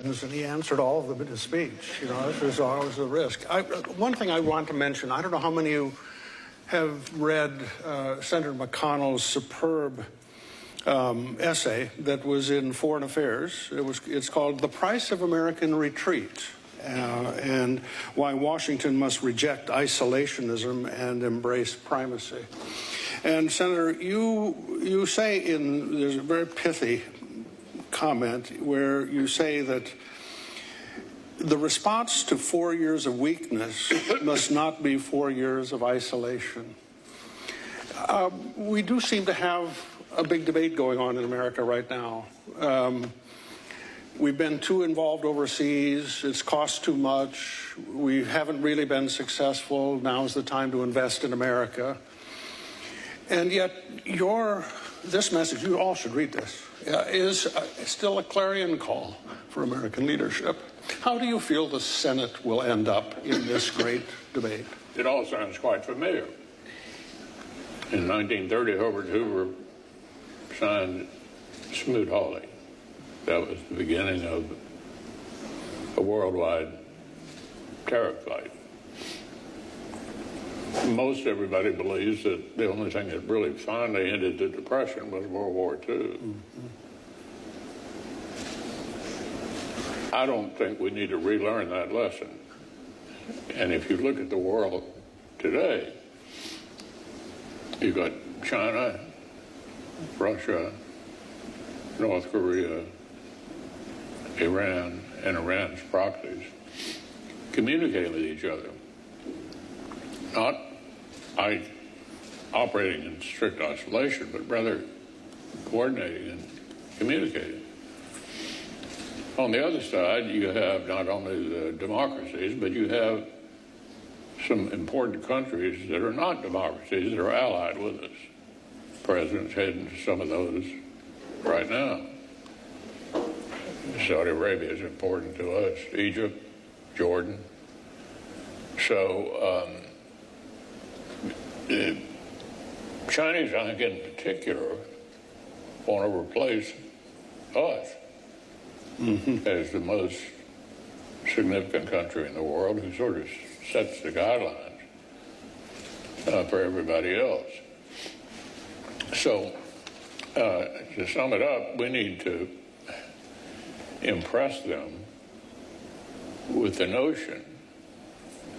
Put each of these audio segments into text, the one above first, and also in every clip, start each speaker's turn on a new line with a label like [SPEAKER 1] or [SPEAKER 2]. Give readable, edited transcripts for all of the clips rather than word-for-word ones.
[SPEAKER 1] And he answered all of them in his speech. You know, there's always a risk. One thing I want to mention, I don't know how many of you have read Senator McConnell's superb essay that was in Foreign Affairs. It's called "The Price of American Retreat," and why Washington must reject isolationism and embrace primacy. And Senator, you say there's a very pithy comment where you say that the response to 4 years of weakness must not be 4 years of isolation. We do seem to have a big debate going on in America right now. We've been too involved overseas. It's cost too much. We haven't really been successful. Now's the time to invest in America. And yet, this message, you all should read this, is still a clarion call for American leadership. How do you feel the Senate will end up in this great debate?
[SPEAKER 2] It all sounds quite familiar. In 1930, Herbert Hoover signed Smoot-Hawley. That was the beginning of a worldwide tariff fight. Most everybody believes that the only thing that really finally ended the Depression was World War II. Mm-hmm. I don't think we need to relearn that lesson. And if you look at the world today, you've got China, Russia, North Korea, Iran, and Iran's proxies communicating with each other. Not operating in strict isolation, but rather coordinating and communicating. On the other side, you have not only the democracies, but you have some important countries that are not democracies that are allied with us. The President's heading to some of those right now. Saudi Arabia is important to us, Egypt, Jordan. So the Chinese, I think in particular, want to replace us as the most significant country in the world who sort of sets the guidelines for everybody else. So to sum it up, we need to impress them with the notion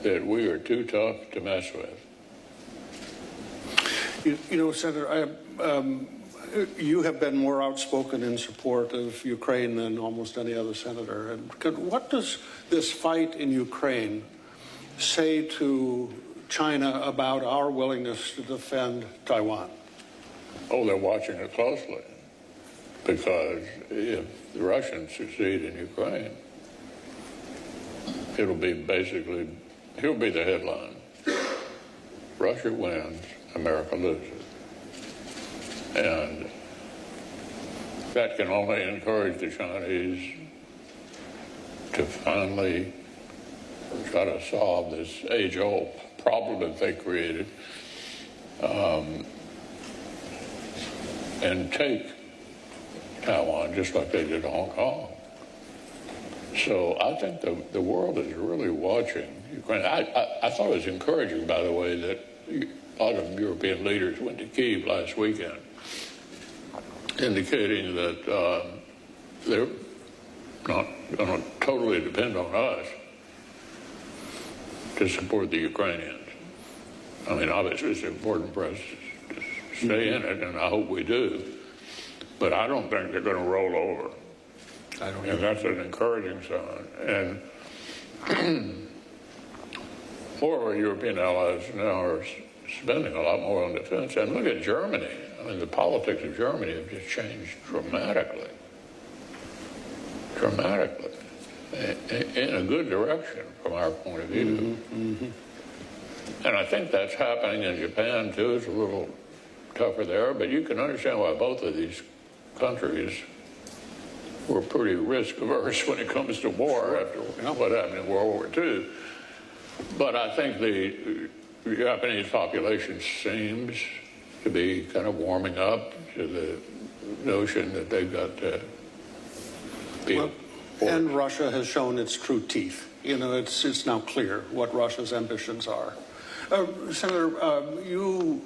[SPEAKER 2] that we are too tough to mess with.
[SPEAKER 1] You know, Senator, you have been more outspoken in support of Ukraine than almost any other senator. And what does this fight in Ukraine say to China about our willingness to defend Taiwan?
[SPEAKER 2] Oh, they're watching it closely, because if the Russians succeed in Ukraine, it'll be the headline. Russia wins, America loses. And that can only encourage the Chinese to finally try to solve this age-old problem that they created and take Taiwan just like they did Hong Kong. So I think the world is really watching Ukraine. I thought it was encouraging, by the way, that a lot of European leaders went to Kyiv last weekend, indicating that they're not going to totally depend on us to support the Ukrainians. I mean, obviously it's important for us to stay in it, and I hope we do. But I don't think they're going to roll over.
[SPEAKER 1] I don't.
[SPEAKER 2] And that's an encouraging sign. And more of our European allies now are spending a lot more on defense. And look at Germany. I mean, the politics of Germany have just changed dramatically. Dramatically. In a good direction from our point of view. And I think that's happening in Japan, too. It's a little tougher there. But you can understand why both of these countries were pretty risk-averse when it comes to war after what happened in World War II. But I think the Japanese population seems to be kind of warming up to the notion that they've got to be
[SPEAKER 1] And Russia has shown its true teeth. You know, it's now clear what Russia's ambitions are. Senator, you